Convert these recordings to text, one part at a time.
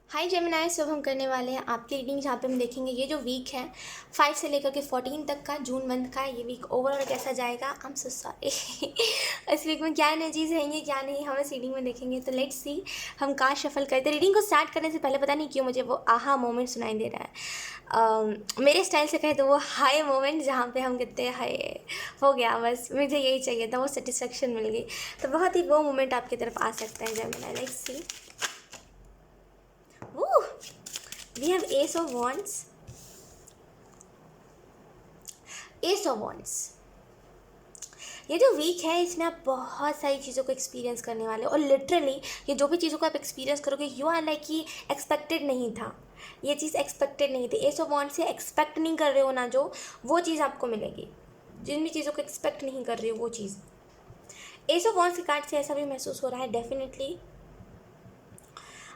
हाय Gemini, सब हम करने वाले हैं आपकी रीडिंग, जहाँ पे हम देखेंगे ये जो वीक है 5 से लेकर के 14 तक का, जून मंथ का ये वीक ओवरऑल कैसा जाएगा। आई एम सो सॉरी इस वीक में क्या एनर्जीज रहेंगे क्या नहीं, हम इस रीडिंग में देखेंगे। तो लेट्स सी हम कार्ड शफल करते हैं। रीडिंग को स्टार्ट करने से पहले पता नहीं क्यों मुझे वो आहा मोमेंट सुनाई दे रहा है। मेरे स्टाइल से कहे तो वो हाई मोमेंट, जहाँ पे हम कहते हैं हाय हो गया, बस मुझे यही चाहिए था, वो सेटिस्फेक्शन मिल गई। तो बहुत ही वो मोमेंट आपकी तरफ आ सकता है Gemini. Let's see. Woo! We have Ace of Wands. Ace of Wands. ये जो वीक है इसमें आप बहुत सारी चीज़ों को एक्सपीरियंस करने वाले हो, और लिटरली ये जो भी चीज़ों को आप एक्सपीरियंस करोगे यू आर लाइक कि एक्सपेक्टेड नहीं था, ये चीज़ एक्सपेक्टेड नहीं थी। एस ऑफ वॉन्ड्स से एक्सपेक्ट नहीं कर रहे हो ना, जो वो चीज़ आपको मिलेगी। जिन भी चीज़ों को एक्सपेक्ट नहीं कर रहे हो वो चीज़। एस ऑफ वॉन्ड्स के कार्ड से ऐसा भी महसूस हो रहा है डेफिनेटली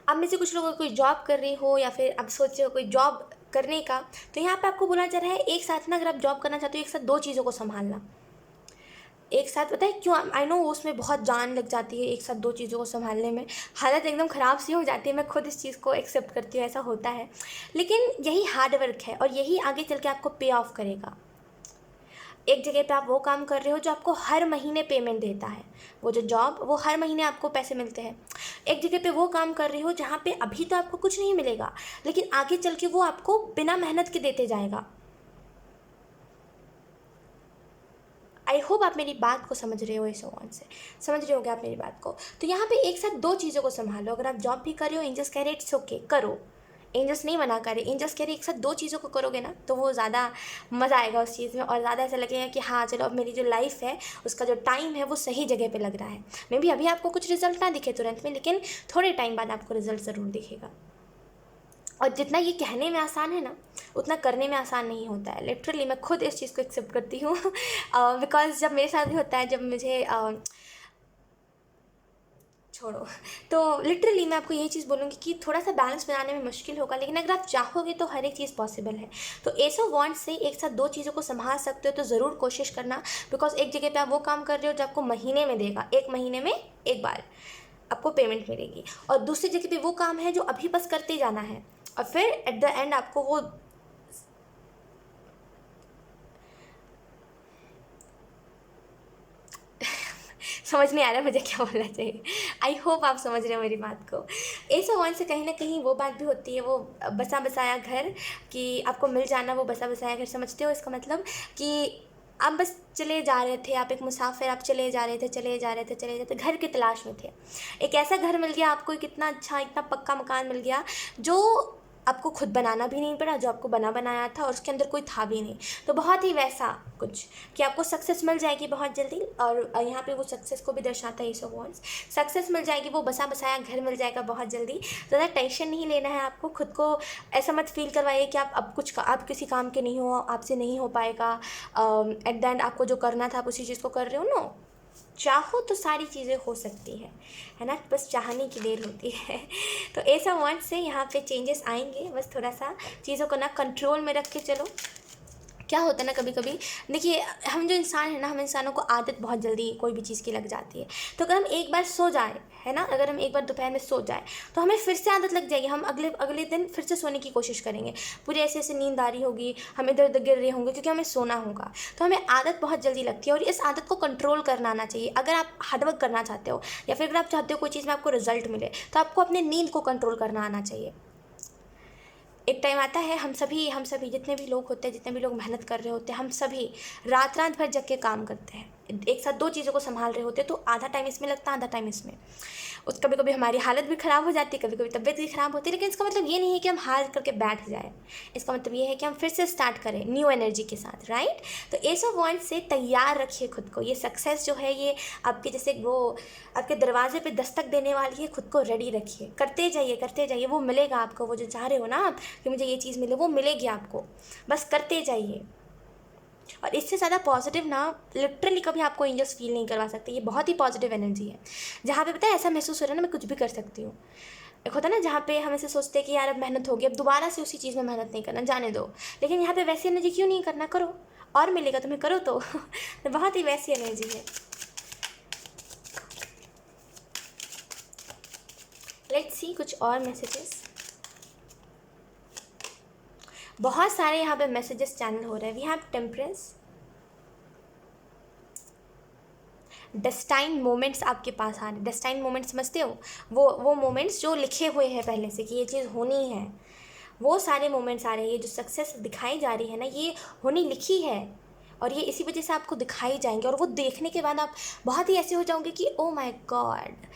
आप में से कुछ लोग कोई जॉब कर रही हो, या फिर आप सोच रहे हो कोई जॉब करने का, तो यहाँ पे आपको बोला जा रहा है एक साथ ना, अगर आप जॉब करना चाहते हो एक साथ दो चीज़ों को संभालना। एक साथ पता है क्यों, आई नो उसमें बहुत जान लग जाती है एक साथ दो चीज़ों को संभालने में, हालत एकदम ख़राब सी हो जाती है। मैं खुद इस चीज़ को एक्सेप्ट करती हूँ, ऐसा होता है, लेकिन यही हार्ड वर्क है और यही आगे चल के आपको पे ऑफ करेगा। एक जगह पे आप वो काम कर रहे हो जो आपको हर महीने पेमेंट देता है, वो जो जॉब वो हर महीने आपको पैसे मिलते हैं। एक जगह पे वो काम कर रहे हो जहाँ पे अभी तो आपको कुछ नहीं मिलेगा, लेकिन आगे चल के वो आपको बिना मेहनत के देते जाएगा। आई होप आप मेरी बात को समझ रहे हो, इस वन से समझ रहे होगे आप मेरी बात को। तो यहाँ पे एक साथ दो चीज़ों को संभालो। अगर आप जॉब भी कर रहे हो, एंजल्स कह रहे इट्स ओके करो, एंजल्स नहीं मना कर रहे, एंजल्स कह रहे एक साथ दो चीज़ों को करोगे ना तो वो ज़्यादा मज़ा आएगा उस चीज़ में, और ज़्यादा ऐसा लगेगा कि हाँ चलो अब मेरी जो लाइफ है उसका जो टाइम है वो सही जगह पे लग रहा है। मे बी अभी आपको कुछ रिजल्ट ना दिखे तुरंत में, लेकिन थोड़े टाइम बाद आपको रिजल्ट ज़रूर दिखेगा। और जितना ये कहने में आसान है ना, उतना करने में आसान नहीं होता है। लिटरली मैं खुद इस चीज़ को एक्सेप्ट करती हूँ बिकॉज जब मेरे साथ भी होता है, जब मुझे छोड़ो, तो लिटरली मैं आपको यही चीज़ बोलूँगी कि थोड़ा सा बैलेंस बनाने में मुश्किल होगा, लेकिन अगर आप चाहोगे तो हर एक चीज़ पॉसिबल है। तो एस ऑफ वॉन्ड्स से एक साथ दो चीज़ों को संभाल सकते हो तो ज़रूर कोशिश करना, बिकॉज एक जगह पे आप वो काम कर रहे हो जो आपको महीने में देगा, एक महीने में एक बार आपको पेमेंट मिलेगी, और दूसरी जगह पे वो काम है जो अभी बस करते जाना है, और फिर एट द एंड आपको वो समझ नहीं आ रहा मुझे क्या बोलना चाहिए। आई होप आप समझ रहे हो मेरी बात को। एस ऑफ वन से कहीं ना कहीं वो बात भी होती है, वो बसा बसाया घर, कि आपको मिल जाना वो बसा बसाया घर। समझते हो इसका मतलब कि आप बस चले जा रहे थे, आप एक मुसाफिर, आप चले जा रहे थे चले जा रहे थे चले जाते, घर की तलाश में थे, एक ऐसा घर मिल गया आपको, कितना अच्छा इतना पक्का मकान मिल गया जो आपको खुद बनाना भी नहीं पड़ा, जो आपको बना बनाया था, और उसके अंदर कोई था भी नहीं। तो बहुत ही वैसा कुछ कि आपको सक्सेस मिल जाएगी बहुत जल्दी, और यहाँ पे वो सक्सेस को भी दर्शाता है एस ऑफ वॉन्ड्स। सक्सेस मिल जाएगी, वो बसा बसाया घर मिल जाएगा बहुत जल्दी। ज़्यादा टेंशन नहीं लेना है आपको, खुद को ऐसा मत फील करवाइए कि आप अब कुछ आप किसी काम के नहीं हो, आपसे नहीं हो पाएगा। एट द एंड आपको जो करना था आप उसी चीज़ को कर रहे हो। नो, चाहो तो सारी चीज़ें हो सकती है ना, बस चाहने की देर होती है। तो ऐसा वर्ड से यहाँ पे चेंजेस आएंगे, बस थोड़ा सा चीज़ों को ना कंट्रोल में रख के चलो। क्या होता है ना, कभी कभी देखिए हम जो इंसान है ना, हम इंसानों को आदत बहुत जल्दी कोई भी चीज़ की लग जाती है। तो अगर हम एक बार सो जाए, है ना, अगर हम एक बार दोपहर में सो जाए तो हमें फिर से आदत लग जाएगी, हम अगले अगले दिन फिर से सोने की कोशिश करेंगे, पूरी ऐसे ऐसे नींद आ रही होगी, हम इधर उधर गिर रहे होंगे क्योंकि हमें सोना होगा। तो हमें आदत बहुत जल्दी लगती है, और इस आदत को कंट्रोल करना आना चाहिए। अगर आप हार्डवर्क करना चाहते हो, या फिर अगर आप चाहते हो कोई चीज़ में आपको रिजल्ट मिले, तो आपको अपने नींद को कंट्रोल करना आना चाहिए। एक टाइम आता है, हम सभी जितने भी लोग होते हैं, जितने भी लोग मेहनत कर रहे होते हैं, हम सभी रात रात भर जग के काम करते हैं, एक साथ दो चीज़ों को संभाल रहे होते हैं, तो आधा टाइम इसमें लगता है आधा टाइम इसमें। उस कभी कभी हमारी हालत भी ख़राब हो जाती है, कभी कभी तबीयत भी ख़राब होती है, लेकिन इसका मतलब ये नहीं है कि हम हार करके बैठ जाए। इसका मतलब ये है कि हम फिर से स्टार्ट करें न्यू एनर्जी के साथ, राइट। तो एस ऑफ वॉन्ड्स से तैयार रखिए खुद को। ये सक्सेस जो है ये आपके जैसे वो आपके दरवाजे पे दस्तक देने वाली है, खुद को रेडी रखिए, करते जाइए, वो मिलेगा आपको। वो जो चाह रहे हो ना आप कि मुझे ये चीज़ मिले, वो मिलेगी आपको, बस करते जाइए। और इससे ज़्यादा पॉजिटिव ना लिटरली कभी आपको एंजल्स फील नहीं करवा सकते। ये बहुत ही पॉजिटिव एनर्जी है, जहाँ पे पता है ऐसा महसूस हो रहा है ना मैं कुछ भी कर सकती हूँ। एक होता है ना जहाँ पे हम ऐसे सोचते हैं कि यार अब मेहनत होगी, अब दोबारा से उसी चीज़ में मेहनत नहीं करना, जाने दो। लेकिन यहाँ पे वैसी एनर्जी क्यों नहीं करना, करो और मिलेगा तुम्हें, करो तो तो बहुत ही वैसी एनर्जी है। लेट्स सी कुछ और मैसेजेस। बहुत सारे यहाँ पे मैसेजेस चैनल हो रहे हैं। We have temperance, destined moments आपके पास आ रहे हैं। डेस्टाइन मोमेंट्स समझते हो, वो मोमेंट्स जो लिखे हुए हैं पहले से कि ये चीज़ होनी है, वो सारे मोमेंट्स आ रहे हैं। ये जो सक्सेस दिखाई जा रही है ना, ये होनी लिखी है और ये इसी वजह से आपको दिखाई जाएंगे। और वो देखने के बाद आप बहुत ही ऐसे हो जाओगे कि ओ माय गॉड,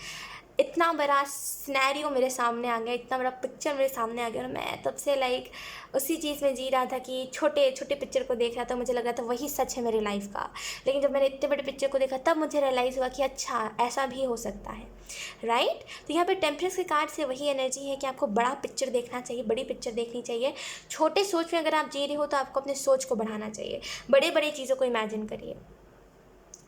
इतना बड़ा सिनेरियो मेरे सामने आ गया, इतना बड़ा पिक्चर मेरे सामने आ गया। और मैं तब से लाइक उसी चीज़ में जी रहा था कि छोटे छोटे पिक्चर को देख रहा था, मुझे लग रहा था वही सच है मेरी लाइफ का। लेकिन जब मैंने इतने बड़े पिक्चर को देखा तब मुझे रियलाइज़ हुआ कि अच्छा ऐसा भी हो सकता है, राइट। तो यहाँ पे टेम्परेंस के कार्ड से वही एनर्जी है कि आपको बड़ा पिक्चर देखना चाहिए, बड़ी पिक्चर देखनी चाहिए। छोटे सोच में अगर आप जी रहे हो तो आपको अपने सोच को बढ़ाना चाहिए, बड़े बड़े चीज़ों को इमेजिन करिए,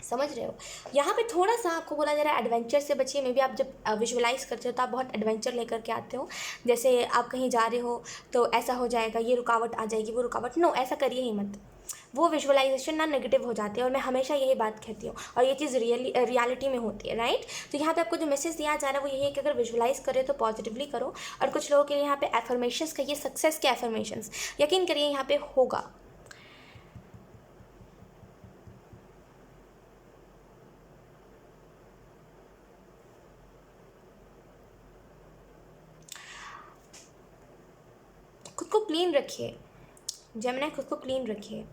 समझ रहे हो। यहाँ पे थोड़ा सा आपको बोला जा रहा है एडवेंचर से बचिए। मे बी आप जब विजुअलाइज करते हो तो आप बहुत एडवेंचर लेकर के आते हो। जैसे आप कहीं जा रहे हो तो ऐसा हो जाएगा, ये रुकावट आ जाएगी, वो रुकावट, नो ऐसा करिए ही मत। वो विजुअलाइजेशन ना नेगेटिव हो जाती है और मैं हमेशा यही बात कहती हूँ और ये चीज़ रियलिटी में होती है, राइट। तो यहाँ पे आपको जो मैसेज दिया जा रहा है वो यही है कि अगर विजुअलाइज करें तो पॉजिटिवली करो। और कुछ लोगों के लिए यहाँ पे एफर्मेशंस कहिए, सक्सेस के एफर्मेशंस, यकीन करिए यहाँ पे होगा। खुद को क्लीन रखिए जेमिनी, खुद को क्लीन रखिए।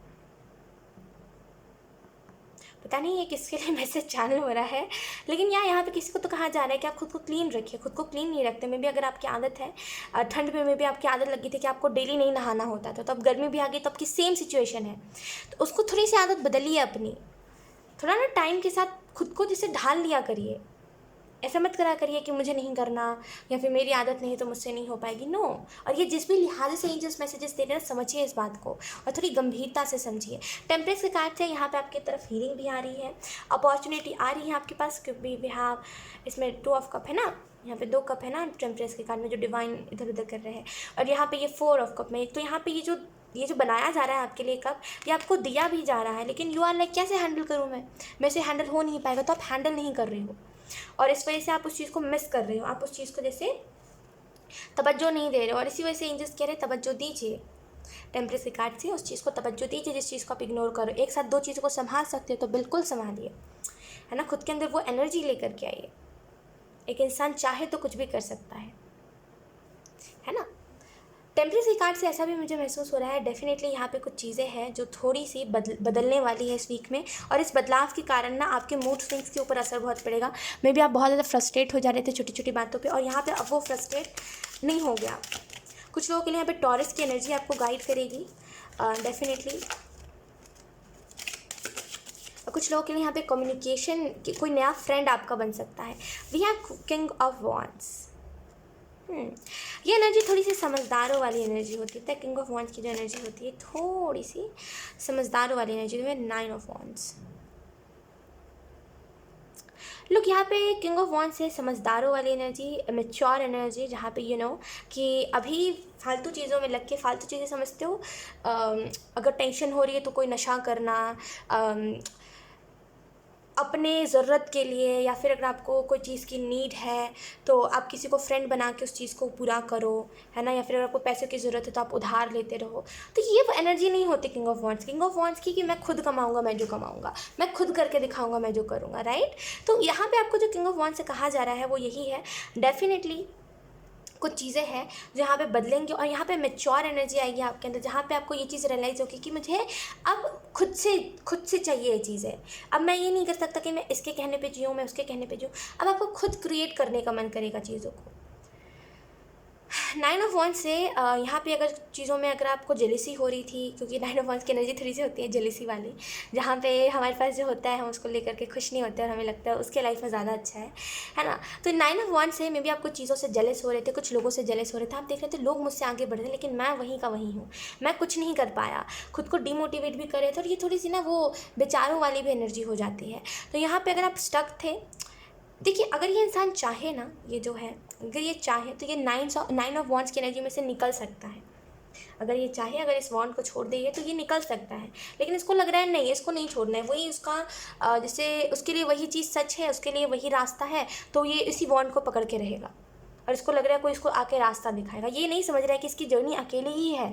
पता नहीं ये किसके लिए मैसेज चैनल हो रहा है, लेकिन यहाँ पे किसी को तो कहा जा रहा है कि आप खुद को क्लीन रखिए। खुद को क्लीन नहीं रखते, मे भी अगर आपकी आदत है ठंड में, मे भी आपकी आदत लगी थी कि आपको डेली नहीं नहाना होता था, तो अब गर्मी भी आ गई तो आपकी सेम सिचुएशन है, तो उसको थोड़ी सी आदत बदलिए अपनी। थोड़ा ना टाइम के साथ खुद को जैसे ढाल लिया करिए। ऐसा मत करा करिए कि मुझे नहीं करना या फिर मेरी आदत नहीं तो मुझसे नहीं हो पाएगी, नो। और ये जिस भी लिहाज से एंजल्स मैसेजेस दे रहे हैं समझिए इस बात को और थोड़ी गंभीरता से समझिए। टेम्परेंस के कार्ड से यहाँ पे आपकी तरफ हीलिंग भी आ रही है, अपॉर्चुनिटी आ रही है आपके पास, क्योंकि वी हैव इसमें 2 ऑफ कप है ना, यहाँ पे 2 कप है ना टेम्परेंस के कार्ड में जो डिवाइन इधर उधर कर रहे हैं। और यहाँ पे ये 4 ऑफ कप में, तो यहाँ पे ये जो बनाया जा रहा है आपके लिए कप, ये आपको दिया भी जा रहा है, लेकिन यू आर लाइक कैसे हैंडल करूँ मैं से हैंडल हो नहीं पाएगा, तो आप हैंडल नहीं कर रहे हो और इस वजह से आप उस चीज़ को मिस कर रहे हो, आप उस चीज़ को जैसे तवज्जो नहीं दे रहे हो। और इसी वजह से एंजल्स कह रहे हैं तवज्जो दीजिए, टेम्परेंस के कार्ड से उस चीज़ को तवज्जो दीजिए जिस चीज़ को आप इग्नोर करो। एक साथ 2 चीज़ों को संभाल सकते हो तो बिल्कुल संभालिए, है ना। खुद के अंदर वो एनर्जी लेकर के आइए। एक इंसान चाहे तो कुछ भी कर सकता है ना। टेम्परेंस के कार्ड से ऐसा भी मुझे महसूस हो रहा है, डेफिनेटली यहाँ पे कुछ चीज़ें हैं जो थोड़ी सी बदलने वाली है इस वीक में, और इस बदलाव के कारण ना आपके मूड स्विंग्स के ऊपर असर बहुत पड़ेगा। मे बी आप बहुत ज़्यादा फ्रस्ट्रेट हो जा रहे थे छोटी छोटी बातों पे, और यहाँ पे अब वो फ्रस्ट्रेट नहीं हो गया। कुछ लोगों के लिए यहाँ पे टॉरस की एनर्जी आपको गाइड करेगी डेफिनेटली। और कुछ लोगों के लिए यहाँ पे कम्युनिकेशन, कोई नया फ्रेंड आपका बन सकता है। We have king of wands. ये एनर्जी थोड़ी सी समझदारों वाली एनर्जी होती है। किंग ऑफ वॉन्ड्स की जो एनर्जी होती है थोड़ी सी समझदारों वाली एनर्जी में 9 ऑफ वॉन्ड्स। लोग यहाँ पे किंग ऑफ वॉन्ड्स से समझदारों वाली एनर्जी, मैच्योर एनर्जी, जहाँ पे यू नो कि अभी फालतू चीज़ों में लग के फालतू चीज़ें समझते हो। अगर टेंशन हो रही है तो कोई नशा करना अपने ज़रूरत के लिए, या फिर अगर आपको कोई चीज़ की नीड है तो आप किसी को फ्रेंड बना के उस चीज़ को पूरा करो, है ना। या फिर अगर आपको पैसे की ज़रूरत है तो आप उधार लेते रहो। तो ये वो एनर्जी नहीं होती king of wands. King of wands की कि मैं खुद कमाऊंगा, मैं जो कमाऊंगा, मैं खुद करके दिखाऊंगा, मैं जो करूँगा, राइट। तो यहाँ पे आपको जो किंग ऑफ वॉन्ड्स से कहा जा रहा है वो यही है, डेफिनेटली कुछ चीज़ें हैं जो यहाँ पे बदलेंगी और यहाँ पे मैच्योर एनर्जी आएगी आपके अंदर, जहाँ पे आपको ये चीज़ रियलाइज़ होगी कि मुझे अब खुद से चाहिए ये चीज़ें। अब मैं ये नहीं कर सकता कि मैं इसके कहने पे जीऊँ, मैं उसके कहने पे जीऊँ। अब आपको खुद क्रिएट करने का मन करेगा चीज़ों को। 9 ऑफ वॉन्ड्स से यहाँ पे अगर चीज़ों में अगर आपको जेलिसी हो रही थी, क्योंकि 9 ऑफ वॉन्ड्स की एनर्जी थोड़ी सी होती है जेलिसी वाली, जहाँ पे हमारे पास जो होता है हम उसको लेकर के खुश नहीं होते और हमें लगता है उसके लाइफ में ज़्यादा अच्छा है ना। तो 9 ऑफ वॉन्ड्स से मे बी आप कुछ चीज़ों से जेलस हो रहे थे, कुछ लोगों से जेलस हो रहे थे। आप देख रहे थे लोग मुझसे आगे बढ़ रहे थे लेकिन मैं वहीं का वहीं हूँ, मैं कुछ नहीं कर पाया, खुद को डिमोटिवेट भी कर रहे थे। और ये थोड़ी सी ना वो बेचारों वाली भी एनर्जी हो जाती है। तो यहाँ पर अगर आप स्टक थे, देखिए अगर ये इंसान चाहे ना, ये जो है अगर ये चाहे तो ये 9 ऑफ वॉन्ड्स की एनर्जी में से निकल सकता है। अगर ये चाहे, अगर इस वॉन्ड को छोड़ देगा तो ये निकल सकता है, लेकिन इसको लग रहा है नहीं, इसको नहीं छोड़ना है। वही उसका जैसे उसके लिए वही चीज़ सच है, उसके लिए वही रास्ता है, तो ये इसी वॉन्ड को पकड़ के रहेगा। और इसको लग रहा है कोई इसको आके रास्ता दिखाएगा। ये नहीं समझ रहा है कि इसकी जर्नी अकेले ही है,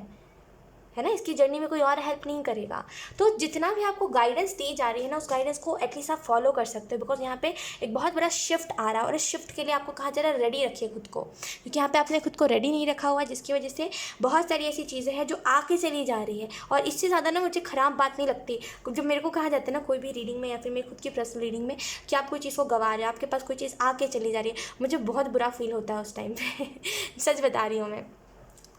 है ना, इसकी जर्नी में कोई और हेल्प नहीं करेगा। तो जितना भी आपको गाइडेंस दी जा रही है ना, उस गाइडेंस को एटलीस्ट आप फॉलो कर सकते हो, बिकॉज यहाँ पे एक बहुत बड़ा शिफ्ट आ रहा है और इस शिफ्ट के लिए आपको कहा जा रहा है रेडी रखिए खुद को, क्योंकि यहाँ पे आपने खुद को रेडी नहीं रखा हुआ है, जिसकी वजह से बहुत सारी ऐसी चीज़ें हैं जो आके चली जा रही है। और इससे ज़्यादा ना मुझे ख़राब बात नहीं लगती जो मेरे को कहा जाता है ना कोई भी रीडिंग में या फिर मेरी खुद की पर्सनल रीडिंग में कि आप कोई चीज़ को गवा रहे हो, आपके पास कोई चीज़ आके चली जा रही है, मुझे बहुत बुरा फील होता है उस टाइम पे सच बता रही हूँ मैं।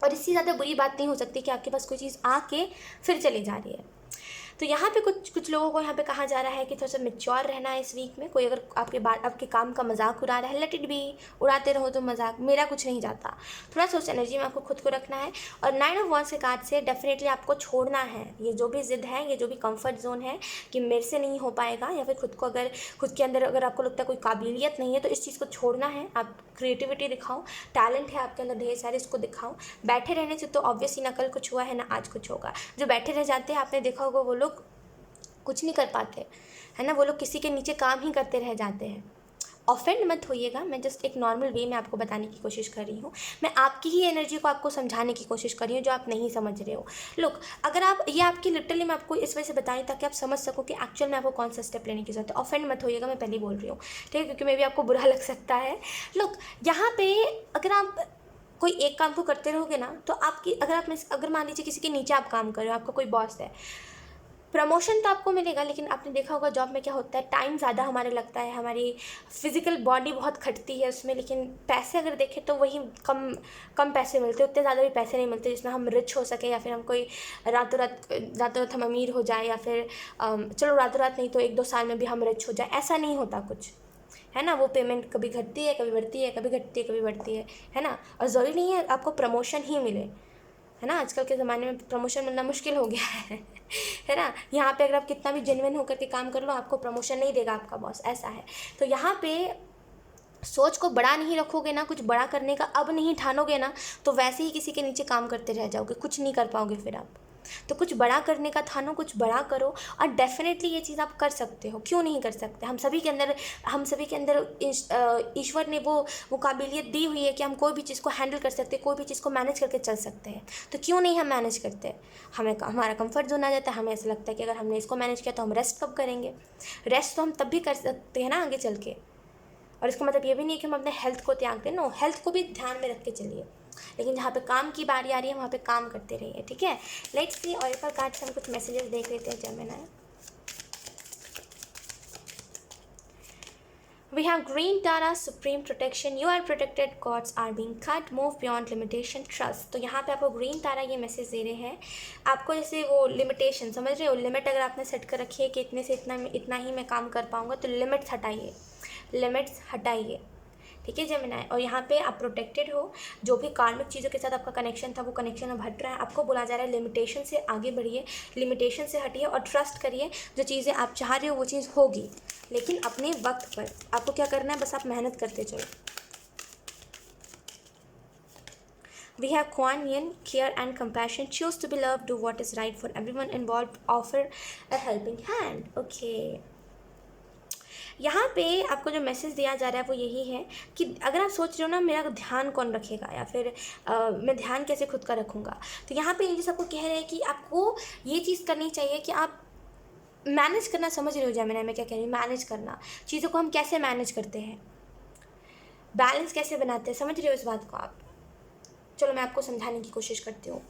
और इससे ज़्यादा बुरी बात नहीं हो सकती कि आपके पास कोई चीज़ आके फिर चली जा रही है। तो यहाँ पे कुछ लोगों को यहाँ पे कहा जा रहा है कि थोड़ा सा मैच्योर रहना है इस वीक में। कोई अगर आपके काम का मजाक उड़ा रहा है, लेट इट बी, उड़ाते रहो तो मजाक, मेरा कुछ नहीं जाता। थोड़ा सा उस एनर्जी में आपको खुद को रखना है। और 9 ऑफ वांड्स के कार्ड से डेफिनेटली आपको छोड़ना है ये जो भी ज़िद है, ये जो भी कंफर्ट जोन है कि मेरे से नहीं हो पाएगा, या फिर खुद के अंदर अगर आपको लगता है कोई काबिलियत नहीं है, तो इस चीज़ को छोड़ना है। आप क्रिएटिविटी दिखाओ, टैलेंट है आपके अंदर ढेर सारे, इसको दिखाओ। बैठे रहने से तो ऑब्वियसली ना कल कुछ हुआ है ना आज कुछ होगा। जो बैठे रह जाते हैं आपने देखा होगा वो लोग कुछ नहीं कर पाते, है ना, वो लोग किसी के नीचे काम ही करते रह जाते हैं। ऑफेंड मत होइएगा, मैं जस्ट एक नॉर्मल वे में आपको बताने की कोशिश कर रही हूँ। मैं आपकी ही एनर्जी को आपको समझाने की कोशिश कर रही हूँ जो आप नहीं समझ रहे हो। लुक, अगर आप ये आपकी लिटरली मैं आपको इस वजह से बता रही हूँ ताकि आप समझ सको कि एक्चुअल में आपको कौन सा स्टेप लेने की जरूरत है। ऑफेंड मत होइएगा, मैं पहले बोल रही हूँ, ठीक है, क्योंकि मे भी आपको बुरा लग सकता है। लुक, यहाँ पे अगर आप कोई एक काम को करते रहोगे ना, तो अगर मान लीजिए किसी के नीचे आप काम कर रहे हो, आपका कोई बॉस है, प्रमोशन तो आपको मिलेगा, लेकिन आपने देखा होगा जॉब में क्या होता है, टाइम ज़्यादा हमारे लगता है, हमारी फिजिकल बॉडी बहुत खटती है उसमें, लेकिन पैसे अगर देखें तो वही कम पैसे मिलते, उतने ज़्यादा भी पैसे नहीं मिलते जिसमें हम रिच हो सके, या फिर हम कोई रातों रात हम अमीर हो जाए, या फिर चलो रातों रात नहीं तो 1-2 साल में भी हम रिच हो जाए, ऐसा नहीं होता कुछ, है ना। वो पेमेंट कभी घटती है, कभी बढ़ती है, कभी घटती है, कभी बढ़ती है ना। और ज़रूरी नहीं है आपको प्रमोशन ही मिले, है ना। आजकल के ज़माने में प्रमोशन मिलना मुश्किल हो गया है ना। यहाँ पे अगर आप कितना भी जेन्युइन होकर के काम कर लो, आपको प्रमोशन नहीं देगा आपका बॉस, ऐसा है। तो यहाँ पे सोच को बड़ा नहीं रखोगे ना, कुछ बड़ा करने का अब नहीं ठानोगे ना, तो वैसे ही किसी के नीचे काम करते रह जाओगे, कुछ नहीं कर पाओगे फिर आप। तो कुछ बड़ा करने का ठानो, कुछ बड़ा करो, और डेफिनेटली ये चीज़ आप कर सकते हो, क्यों नहीं कर सकते। हम सभी के अंदर ईश्वर ने वो काबिलियत दी हुई है कि हम कोई भी चीज़ को हैंडल कर सकते हैं, कोई भी चीज़ को मैनेज करके चल सकते हैं। तो क्यों नहीं हम मैनेज करते। हमारा कंफर्ट जोन आ जाता है, हमें ऐसा लगता है कि अगर हमने इसको मैनेज किया तो हम रेस्ट कब करेंगे। रेस्ट तो हम तब भी कर सकते हैं ना आगे चल के। और इसका मतलब ये भी नहीं कि हम अपने हेल्थ को त्याग दें, नो, हेल्थ को भी ध्यान में रख के चलिए, लेकिन जहाँ पे काम की बारी आ रही है वहाँ पे काम करते रहिए, ठीक है। लेट्स सी ऑरेकल कार्ड से हम कुछ मैसेजेस देख लेते हैं Gemini. We have Green Tara, Supreme Protection. You are protected. Cords are being cut. Move beyond limitation. Trust. तो यहाँ पे आपको ग्रीन तारा ये मैसेज दे रहे हैं, आपको जैसे वो लिमिटेशन, समझ रहे हो, लिमिट अगर आपने सेट कर रखी है कि इतने से इतना ही मैं काम कर पाऊँगा, तो लिमिट्स हटाइए, ठीक है जेमिनी। और यहाँ पे आप प्रोटेक्टेड हो। जो भी कार्मिक चीज़ों के साथ आपका कनेक्शन था वो कनेक्शन अब हट रहा है। आपको बोला जा रहा है लिमिटेशन से आगे बढ़िए, लिमिटेशन से हटिए और ट्रस्ट करिए। जो चीज़ें आप चाह रहे हो वो चीज़ होगी, लेकिन अपने वक्त पर। आपको क्या करना है, बस आप मेहनत करते चलो। We have Kuan Yin, care and compassion. Choose to be loved. Do what is right for everyone involved. Offer a helping hand. Okay. यहाँ पे आपको जो मैसेज दिया जा रहा है वो यही है कि अगर आप सोच रहे हो ना मेरा ध्यान कौन रखेगा, या फिर मैं ध्यान कैसे खुद का रखूँगा, तो यहाँ पे एंजल्स आपको कह रहे हैं कि आपको ये चीज़ करनी चाहिए कि आप मैनेज करना, समझ रहे हो जेमिनी मैं क्या कह रही हूँ, मैनेज करना, चीज़ों को हम कैसे मैनेज करते हैं, बैलेंस कैसे बनाते हैं, समझ रहे हो इस बात को आप। चलो मैं आपको समझाने की कोशिश करती हूँ।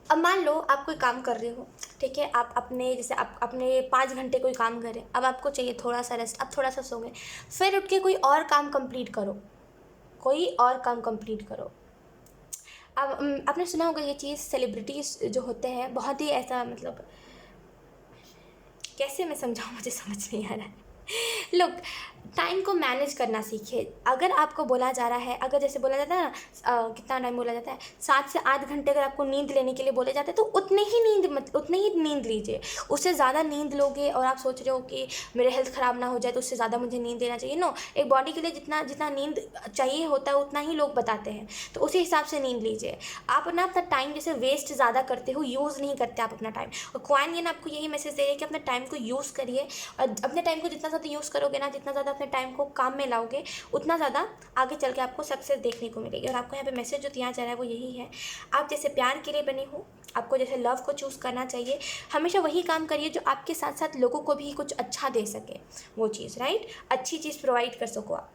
अब मान लो आप कोई काम कर रहे हो, ठीक है, आप अपने 5 घंटे कोई काम करें, अब आपको चाहिए थोड़ा सा रेस्ट, अब थोड़ा सा सो गए, फिर उठ के कोई और काम कंप्लीट करो। अब आपने सुना होगा ये चीज़, सेलिब्रिटीज़ जो होते हैं बहुत ही ऐसा, मतलब कैसे मैं समझाऊँ, मुझे समझ नहीं आ रहा है। लोग टाइम को मैनेज करना सीखिए। अगर आपको बोला जा रहा है, अगर जैसे बोला जाता है ना, कितना टाइम बोला जाता है, 7 से 8 घंटे अगर आपको नींद लेने के लिए बोले जाते हैं तो उतने ही नींद लीजिए। उससे ज़्यादा नींद लोगे और आप सोच रहे हो कि मेरे हेल्थ ख़राब ना हो जाए तो उससे ज़्यादा मुझे नींद लेना चाहिए, नो। एक बॉडी के लिए जितना नींद चाहिए होता है उतना ही लोग बताते हैं, तो उसी हिसाब से नींद लीजिए। आप अपना टाइम जैसे वेस्ट ज़्यादा करते हो, यूज़ नहीं करते आप अपना टाइम। और क्वाइन ये आपको यही मैसेज दे रही है कि अपने टाइम को यूज़ करिए, और अपने टाइम को जितना ज़्यादा यूज़ करोगे ना, जितना ज़्यादा ज़्यादा अपने टाइम को काम में लाओगे उतना ज़्यादा आगे चल के आपको सक्सेस देखने को मिलेगी। और आपको यहाँ पे मैसेज जो दिया जा रहा है वो यही है, आप जैसे प्यार के लिए बने हो, आपको जैसे लव को चूज़ करना चाहिए। हमेशा वही काम करिए जो आपके साथ साथ लोगों को भी कुछ अच्छा दे सके, वो चीज़, राइट, अच्छी चीज़ प्रोवाइड कर सको आप।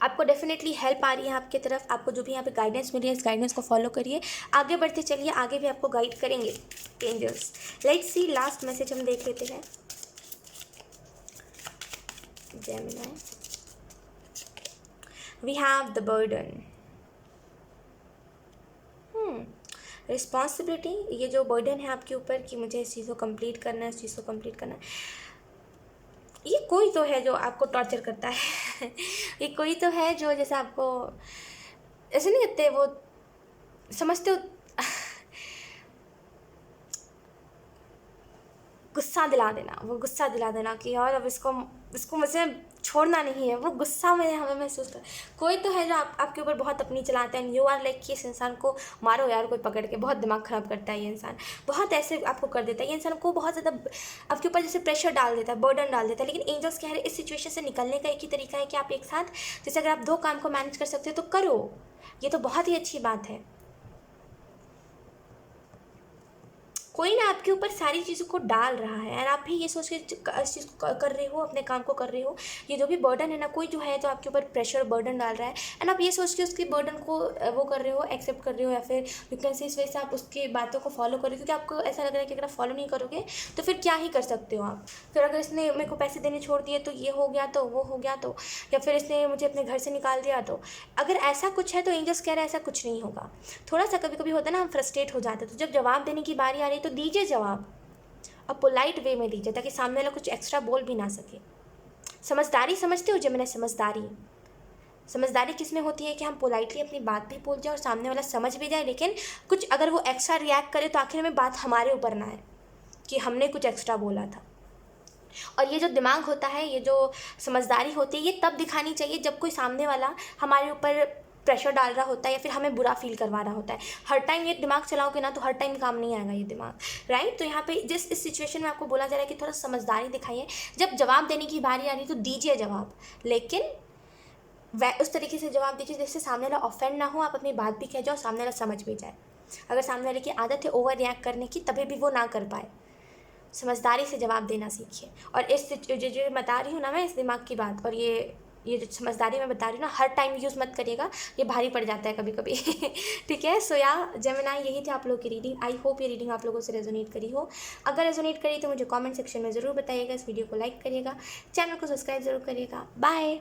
आपको डेफिनेटली हेल्प आ रही है आपकी तरफ, आपको जो भी यहाँ पे गाइडेंस मिली है इस गाइडेंस को फॉलो करिए, आगे बढ़ते चलिए, आगे भी आपको गाइड करेंगे angels. Let's see last message हम देख लेते हैं Gemini. We have the burden, responsibility, ये जो बर्डन है आपके ऊपर कि मुझे इस चीज़ को कंप्लीट करना है, इस चीज़ को कंप्लीट करना है, ये कोई तो है जो आपको टॉर्चर करता है ये कोई तो है जो जैसे आपको ऐसे नहीं कहते, वो समझते हो गुस्सा दिला देना, वो गुस्सा दिला देना कि यार अब इसको मुझे छोड़ना नहीं है, वो गुस्सा में हमें महसूस कर। कोई तो है जो आपके ऊपर बहुत अपनी चलाते हैं, यू आर लाइक कि इस इंसान को मारो यार, कोई पकड़ के, बहुत दिमाग ख़राब करता है ये इंसान, बहुत ऐसे आपको कर देता है, ये इंसान को बहुत ज़्यादा आपके ऊपर जैसे प्रेशर डाल देता है, बर्डन डाल देता है। लेकिन एंजल्स कह रहे हैं इस सिचुएशन से निकलने का एक ही तरीका है कि आप एक साथ, जैसे अगर आप 2 काम को मैनेज कर सकते हो तो करो, ये तो बहुत ही अच्छी बात है। कोई ना आपके ऊपर सारी चीज़ों को डाल रहा है और आप भी ये सोच के इस चीज़ को कर रहे हो, अपने काम को कर रहे हो। ये जो भी बर्डन है ना, कोई जो है तो आपके ऊपर प्रेशर बर्डन डाल रहा है एंड आप ये सोच के उसके बर्डन को वो कर रहे हो, एक्सेप्ट कर रहे हो, या फिर यू कैन से इस वजह से आप उसकी बातों को फॉलो कर रहे हो, क्योंकि आपको ऐसा लग रहा है कि अगर आप फॉलो नहीं करोगे तो फिर क्या ही कर सकते हो आप। फिर अगर इसने मेरे को पैसे देने छोड़ दिए तो ये हो गया, तो वो हो गया, तो या फिर इसने मुझे अपने घर से निकाल दिया, तो अगर ऐसा कुछ है तो एंजल्स कह रहे हैं ऐसा कुछ नहीं होगा। थोड़ा सा कभी कभी होता है ना, हम फ्रस्ट्रेट हो जाते हैं, तो जब जवाब देने की बारी आ रही है तो दीजिए जवाब, अब पोलाइट वे में दीजिए ताकि सामने वाला कुछ एक्स्ट्रा बोल भी ना सके। समझदारी समझते हो जेमिनी, समझदारी किस में होती है कि हम पोलाइटली अपनी बात भी बोल जाए और सामने वाला समझ भी जाए, लेकिन कुछ अगर वो एक्स्ट्रा रिएक्ट करे तो आखिर में बात हमारे ऊपर ना है कि हमने कुछ एक्स्ट्रा बोला था। और ये जो दिमाग होता है, ये जो समझदारी होती है, ये तब दिखानी चाहिए जब कोई सामने वाला हमारे ऊपर प्रेशर डाल रहा होता है या फिर हमें बुरा फील करवा रहा होता है। हर टाइम ये दिमाग चलाओगे ना तो हर टाइम काम नहीं आएगा ये दिमाग, राइट। तो यहाँ पे जिस इस सिचुएशन में आपको बोला जा रहा है कि थोड़ा समझदारी दिखाइए, जब जवाब देने की बारी आ रही है तो दीजिए जवाब, लेकिन वह उस तरीके से जवाब दीजिए जिससे सामने वाला ऑफेंड ना हो, आप अपनी बात भी कह जाओ, सामने वाला समझ भी जाए। अगर सामने वाले की आदत है ओवर रिएक्ट करने की, तभी भी वो ना कर पाए। समझदारी से जवाब देना सीखिए। और इस जो बता रही हूँ ना मैं, इस दिमाग की बात, और ये जो समझदारी मैं बता रही हूँ ना, हर टाइम यूज़ मत करिएगा, ये भारी पड़ जाता है कभी कभी ठीक है। सो या जेमिनी, यही थी आप लोगों की रीडिंग। आई होप ये रीडिंग आप लोगों से रेजोनेट करी हो। अगर रेजोनेट करी तो मुझे कमेंट सेक्शन में ज़रूर बताइएगा, इस वीडियो को लाइक करिएगा, चैनल को सब्सक्राइब ज़रूर करिएगा। बाय।